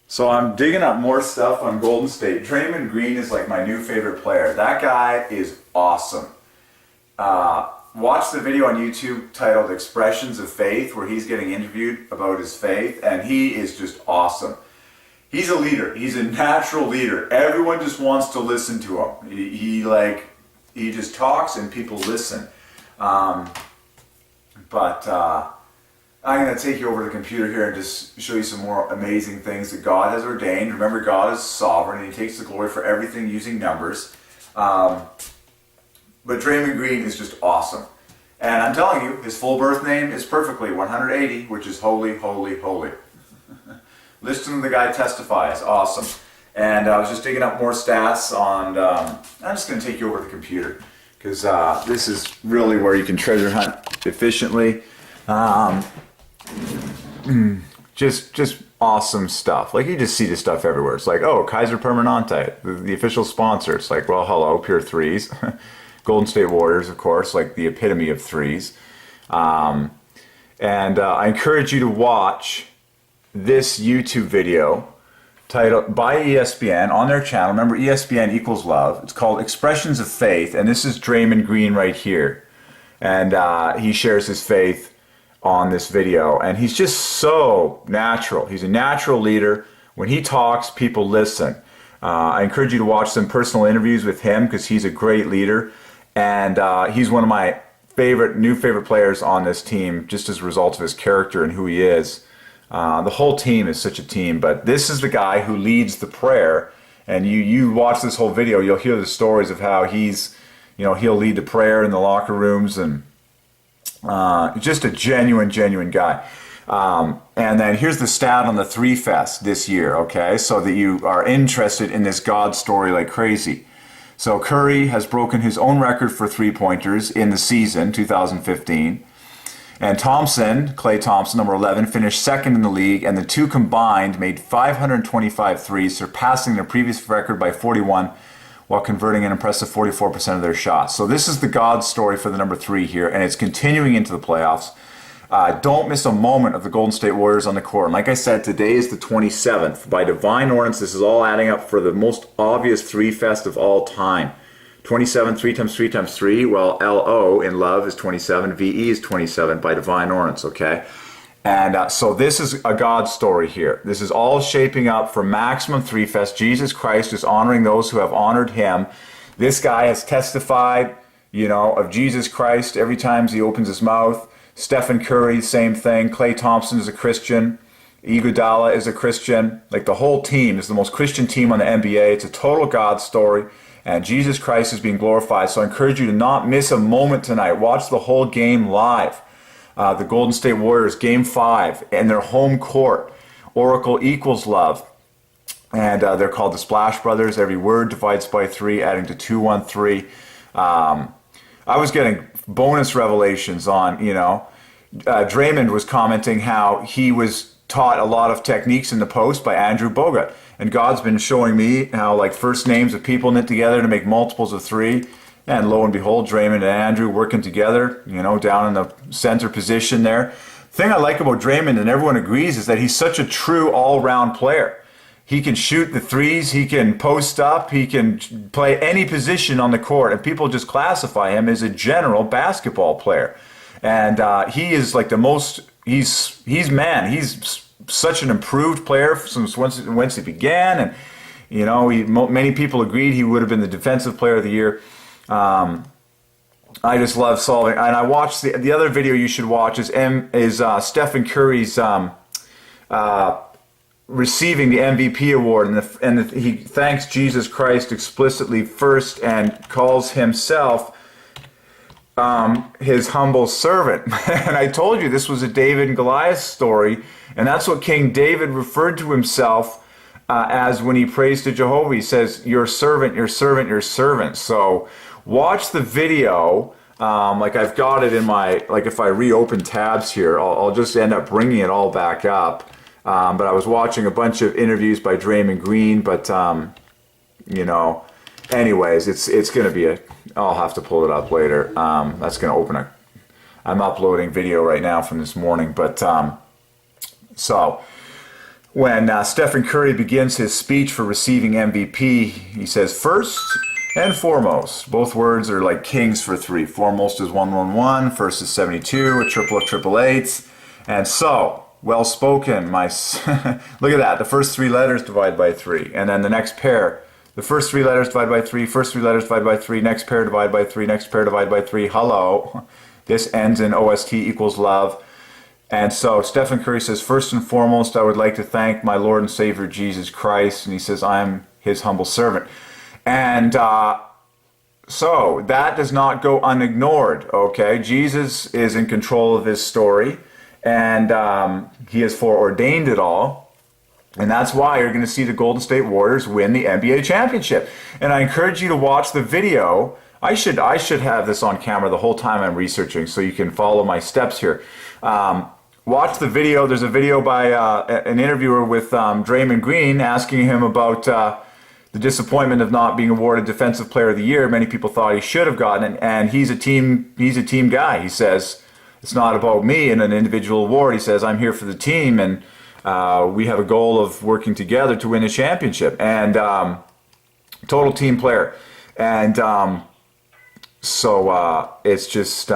So I'm digging up more stuff on Golden State. Draymond Green is like my new favorite player. That guy is awesome. Watch the video on YouTube titled Expressions of Faith, where he's getting interviewed about his faith, and he is just awesome. He's a leader. He's a natural leader. Everyone just wants to listen to him. He just talks and people listen. I'm going to take you over the computer here and just show you some more amazing things that God has ordained. Remember, God is sovereign and He takes the glory for everything using numbers. But Draymond Green is just awesome. And I'm telling you, his full birth name is perfectly 180, which is holy, holy, holy. Listen to the guy testify. It's awesome. And I was just digging up more stats on... I'm just going to take you over the computer because this is really where you can treasure hunt efficiently. Just awesome stuff. Like, you just see this stuff everywhere. It's like, oh, Kaiser Permanente, the official sponsor. It's like, well, hello, pure threes. Golden State Warriors, of course, like the epitome of threes. I encourage you to watch this YouTube video titled by ESPN on their channel. Remember, ESPN equals love. It's called Expressions of Faith, and this is Draymond Green right here. And he shares his faith on this video, and he's just so natural. He's a natural leader. When he talks, people listen. I encourage you to watch some personal interviews with him because he's a great leader, and he's one of my new favorite players on this team, just as a result of his character and who he is. The whole team is such a team, but this is the guy who leads the prayer, and you watch this whole video, you'll hear the stories of how he'll lead the prayer in the locker rooms, and just a genuine guy. And then here's the stat on the 3 Fest this year, okay? So that you are interested in this God story like crazy. So Curry has broken his own record for 3-pointers in the season, 2015. And Thompson, Klay Thompson, number 11, finished second in the league, and the two combined made 525 threes, surpassing their previous record by 41, while converting an impressive 44% of their shots. So this is the God story for the number 3 here, and it's continuing into the playoffs. Don't miss a moment of the Golden State Warriors on the court. And like I said, today is the 27th. By Divine Ordinance, this is all adding up for the most obvious 3 Fest of all time. 27, 3 times 3 times 3, well, LO in love is 27, VE is 27 by Divine Ordinance, okay? And so this is a God story here. This is all shaping up for maximum 3 Fest. Jesus Christ is honoring those who have honored Him. This guy has testified, of Jesus Christ every time he opens his mouth. Stephen Curry, same thing. Klay Thompson is a Christian. Iguodala is a Christian. Like, the whole team is the most Christian team on the NBA. It's a total God story. And Jesus Christ is being glorified. So I encourage you to not miss a moment tonight. Watch the whole game live. The Golden State Warriors, Game 5, and their home court. Oracle equals love. And they're called the Splash Brothers. Every word divides by 3, adding to 213. I was getting bonus revelations on, Draymond was commenting how he was taught a lot of techniques in the post by Andrew Bogut. And God's been showing me how, like, first names of people knit together to make multiples of 3. And lo and behold, Draymond and Andrew working together, down in the center position there. The thing I like about Draymond, and everyone agrees, is that he's such a true all-round player. He can shoot the threes, he can post up, he can play any position on the court, and people just classify him as a general basketball player. And he is like he's such an improved player since once he began, and many people agreed he would have been the defensive player of the year. I just love solving, and I watched the other video you should watch is Stephen Curry's receiving the MVP award, and he thanks Jesus Christ explicitly first and calls himself his humble servant. And I told you this was a David and Goliath story, and that's what King David referred to himself as when he prays to Jehovah. He says, your servant, your servant, your servant. So watch the video. I've got it in my, if I reopen tabs here, I'll just end up bringing it all back up. But I was watching a bunch of interviews by Draymond Green, but, anyways, it's going to be I'll have to pull it up later. That's going to open I'm uploading video right now from this morning, but, so when Stephen Curry begins his speech for receiving MVP, he says, first and foremost. Both words are like kings for three. Foremost is 111, first is 72, a triple of triple eights. And so, well spoken, my look at that, the first three letters divide by three. And then the next pair, the first three letters divide by three, first three letters divide by three, next pair divide by three, next pair divide by three. Hello. This ends in OST equals love. And so Stephen Curry says, first and foremost, I would like to thank my Lord and Savior Jesus Christ. And he says, I am his humble servant. And so that does not go unignored, okay? Jesus is in control of this story, and he has foreordained it all. And that's why you're going to see the Golden State Warriors win the NBA championship. And I encourage you to watch the video. I should have this on camera the whole time I'm researching so you can follow my steps here. Watch the video. There's a video by an interviewer with Draymond Green asking him about the disappointment of not being awarded Defensive Player of the Year. Many people thought he should have gotten it, and he's a team guy. He says, it's not about me and an individual award. He says, I'm here for the team, and we have a goal of working together to win a championship. And total team player. And so it's just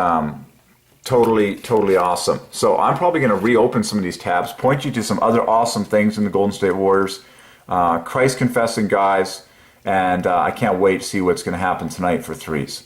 totally awesome. So I'm probably going to reopen some of these tabs, point you to some other awesome things in the Golden State Warriors, Christ confessing guys, and I can't wait to see what's going to happen tonight for threes.